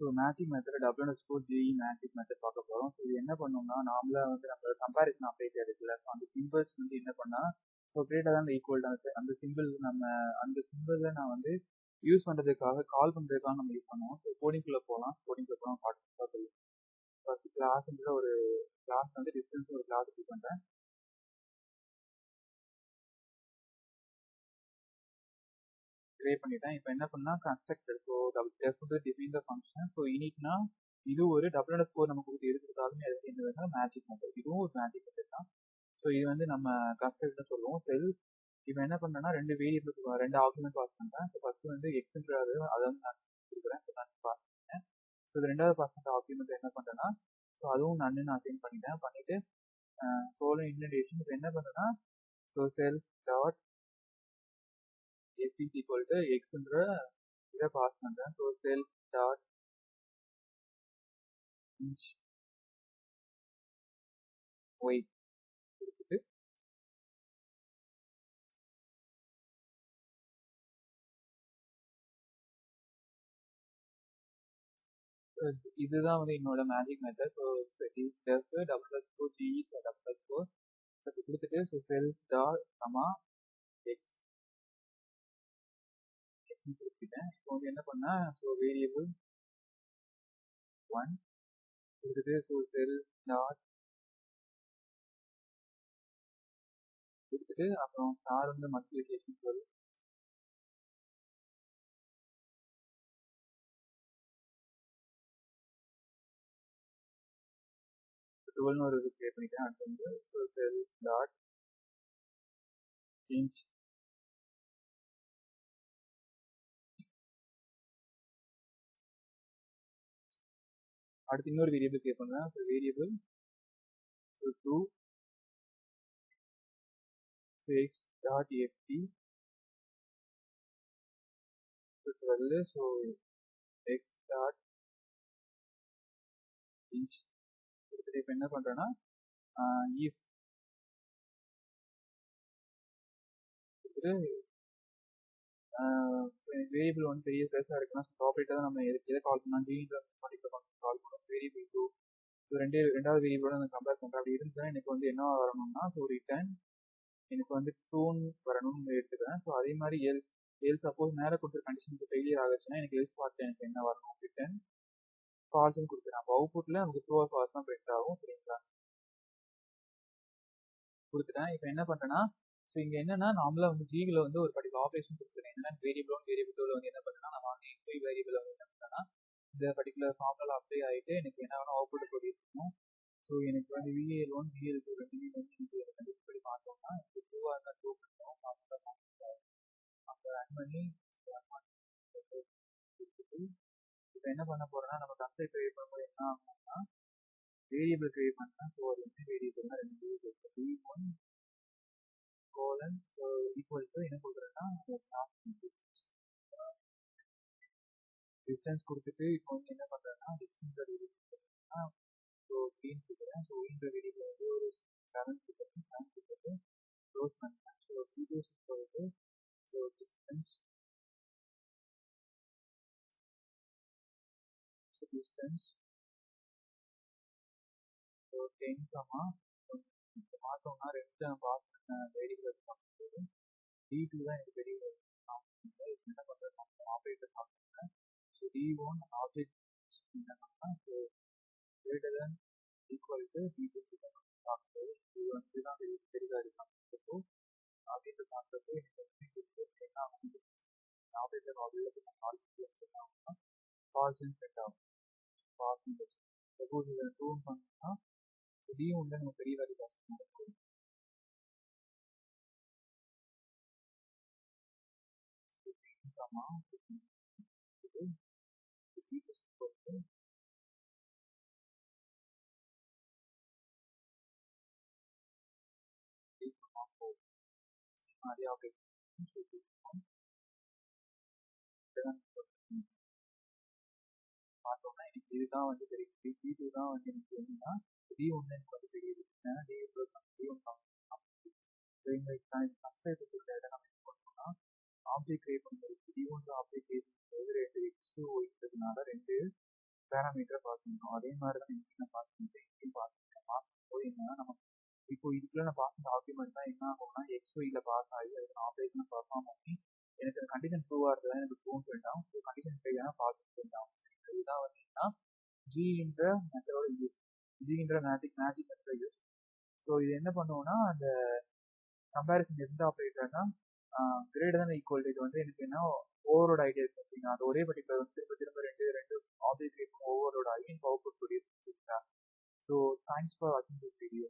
So matching method W_G matching method பார்க்க போகிறோம். So இது என்ன பண்ணோம்னா நார்மலாக வந்து நம்ம கம்பேரிசன் ஆப்ரேட்டர் இருக்குல்ல, ஸோ அந்த சிம்பிள்ஸ் வந்து என்ன பண்ணால் ஸோ கிரேட்டர் தான் ஈக்குவல் தான் அந்த சிம்பிள் அந்த சிம்பிளை நான் வந்து யூஸ் பண்ணுறதுக்காக கால் பண்ணுறதுக்காக நம்ம யூஸ் பண்ணுவோம். ஸோ கோடிங்குள்ளே போகலாம். கோடிங்குள்ளே போகலாம் பார்த்து ஃபர்ஸ்ட் கிளாஸ்ன்ற ஒரு கிளாஸ் வந்து டிஸ்டன்ஸ் ஒரு கிளாஸ் யூஸ் பண்ணுறேன். கிரியேட் பண்ணிட்டேன். இப்போ என்ன பண்ணால் constructor so define the function. So இனிட்னா இது ஒரு W__ நம்ம கொடுத்து இருக்கிறதாலுமே அது என்னதுன்னா மேட்சிக் மெத்தட். இதுவும் ஒரு மேட்சிக் மெத்தட் தான். ஸோ இது வந்து நம்ம கன்ஸ்ட்ரக்டர் சொல்லுவோம். செல் இப்போ என்ன பண்ணுறேன்னா 2 வேரியபிளுக்கு 2 ஆர்குமெண்ட் பாஸ் பண்ணுறேன். ஸோ ஃபஸ்ட்டு வந்து எக்ஸ்ன்றது அதை வந்து நான் கொடுக்குறேன். ஸோ நான் பாஸ் பண்ணிட்டேன். ஸோ இது 2வது பாஸ் பண்ணுற ஆர்குமெண்ட் என்ன பண்ணுறேன்னா ஸோ அதுவும் நான் அசைன் பண்ணிவிட்டு கோலன் இன்டென்டேஷன் இப்போ என்ன பண்ணுறேன்னா so sell dot f is equal to xன்ற இதை பாஸ் பண்ணுறேன். ஸோ செல் டாட் inch y கொடுத்துட்டு இதுதான் வந்து என்னோட மேஜிக் மெத்தட். ஸோ W_G கொடுத்துட்டு ஸோ செல் டாட் கமா எக்ஸ் கொடுத்துட்டேன். இப்போ வந்து என்ன பண்ணேன் ஸோ வேரியபிள் 1 கொடுத்துட்டு ஸோ செல் டாட் கொடுத்துட்டு அப்புறம் ஸ்டார் வந்து மல்டிப்ளிகேஷன் வரும். டுவெல்னு ஒரு இது கிரியேட் பண்ணிட்டேன். அடுத்து வந்து ஸோ செல் டாட் இன்ச் அடுத்து இன்னொரு வேரியபிள் கிரியேட் பண்ணுறேன். So variable so 2 x dot ft so 12 so x dot inch கொடுத்துட்டு இப்போ என்ன பண்ணுறேன்னா if கொடுத்துட்டு வேரியபிள் வந்து பெரிய பெருசாக இருக்குன்னா ஸோ ஆப்ரேட்டர் தான் நம்ம எதை கால் பண்ணலாம் ஜின்ற பர்டிகுலர் ஃபங்க்ஷன் கால் பண்ணோம். வேரியபிள் 2 ஸோ ரெண்டாவது வேரியபிளோட நான் கம்பேர் பண்ணுறேன். அப்படி இருந்தால் எனக்கு வந்து என்ன வரணும்னா ஸோ ரிட்டர்ன் எனக்கு வந்து ட்ரூன் வரணும்னு எடுத்துக்கிறேன். ஸோ அதே மாதிரி எல்ஸ் சப்போஸ் மேலே கொடுத்துரு கண்டிஷனுக்கு ஃபெயிலியர் ஆகுச்சுன்னா எனக்கு எல்ஸ் பார்த்து எனக்கு என்ன வரணும் ரிட்டர்ன் ஃபால்ஸ்ன்னு கொடுத்துறேன். அப்போ அவுட்புட்டில் நமக்கு ட்ரூ ஆர் ஃபால்ஸ் தான் பிரிண்ட் ஆகும். சரிங்களா கொடுத்துட்டேன். இப்போ என்ன பண்ணுறேன்னா ஸோ இங்கே என்னன்னா நார்மலாக வந்து ஜிவில் வந்து ஒரு பர்டிகுலர் ஆப்ரேஷன் கொடுத்துருக்கேன். என்னன்னா வேரியபிள் 1 வேரியபிள் 2 வந்து என்ன பண்ணுறேன்னா நான் வந்து எக்ஸ்ஒய் வேரியபிள் வந்து என்ன பண்ணுறேன்னா இந்த பர்டிகுலர் ஃபார்முலா அப்ளை ஆகிட்டு எனக்கு என்ன வேணும் அவுட்புட் கொடுக்கணும். ஸோ எனக்கு வந்து VL1 VL2 ரெண்டுமே வந்து எனக்கு இப்படி பார்த்தோம்னா எனக்கு ட்ரூவாக இருந்தால் ட்ரூ பண்ணுவோம். அப்போ ரன் பண்ணி இப்போ என்ன பண்ண போகிறேன்னா நம்ம கன்ஸ்ட்ரக்டர் கிரியேட் பண்ணும்போது என்ன ஆகும்னா வேரியபிள் கிரியேட் பண்ணேன். ஸோ அது வந்து வேரியபிள்னா 2 V1 colon so equal to என்ன கொடுக்குறேன்னா டிஸ்டன்ஸ் கொடுத்துட்டு இப்போ வந்து என்ன பண்ணுறேன்னா எக்ஸ்ன்ற வேரியபிள் ஸோ க்ளீன் கொடுக்குறேன். ஸோ இந்த வேரியபிள் வந்து ஒரு 7 கொடுத்துட்டு க்ளோஸ் பண்ணுறேன். ஸோ வீடியோஸ் போயிட்டு ஸோ டிஸ்டன்ஸ் ஸோ 10 கமா பார்த்தோம்னா 2 பாஸ் பண்ண வேரியபிள் பார்க்கும்போது D2 தான் எனக்கு வேரியபிள் என்ன பண்ணுறேன் ஆப்ரேட்டர் பார்க்குறேன். ஸோ D1 ஆப்ஜெக்ட் என்னன்னா so greater then equal to D2 பார்க்கும்போது இது வந்து தான் பெரிதாக இருக்காங்க. ஆப்ரேட்டர் பார்க்குறது எனக்கு என்ன ஆகும் ஆப்ரேட்டர் ஆப்ஜெக்ட் கால் பண்ணி ஃபால்ஸ்ன்னு செட் ஆகும். ஃபால்ஸ் சப்போஸ் இதை ட்ரூ பண்ணோம்னா இதையும் வந்து நம்ம பெரிய வேல்யூ பாஸ் பண்ணுவோம். பார்த்தோம்னா எனக்கு இதுதான் வந்து தெரியும். D2 தான் வந்து எனக்கு என்னன்னா D1 எனக்கு வந்து தெரியுது. ஏன்னா ஆப்ஜெக்ட் கிரியேட் பண்ணுறது D1 ஆப்ஜெக்ட் கிரியேட் பண்ணுறது 2 x இருக்கிறதுனால 2 பேராமீட்டரை பாஸ் பண்ணணும். அதே மாதிரி தான் இங்கேயும் நான் பாஸ் பண்ணிட்டேன், இங்கேயும் பாஸ் பண்ணிட்டேன். பாஸ் பண்ணும்போது என்னன்னா நம்ம இப்போ இதுக்குள்ள நான் பாஸ் பண்ண ஆர்குமெண்ட் தான் என்ன ஆகும்னா எக்ஸ்ஒயில் பாஸ் ஆகி அதுக்கு நான் ஆப்ரேஷனை பர்ஃபார்ம் பண்ணி எனக்கு அந்த கண்டிஷன் ட்ரூவாக இருந்தது எனக்கு ட்ரூன்னு பிரிண்ட் ஆகும். ஸோ கண்டிஷன் ஃபெயிலான பாசிட்டிவ் பிரிண்ட் ஆகும். இதுதான் வந்து என்னன்னா ஜின்ற மெத்தடோட யூஸ், ஜின்ற மேஜிக் மெத்தடோட யூஸ். ஸோ இது என்ன பண்ணுவோம்னா அந்த கம்பேரிசன் எந்த ஆப்ரேட்டர்னா கிரேட்டர் தான் ஈக்குவல். இது வந்து எனக்கு என்ன ஓவரோட ஐடியா இருக்கு அப்படின்னா அது ஒரே பர்டிகுலர் வந்து திரும்ப திரும்ப ரெண்டு ஆப்ஜெக்ட் இருக்கும் ஓவரோட I in output produce. So thanks for வாட்சிங் திஸ் வீடியோ.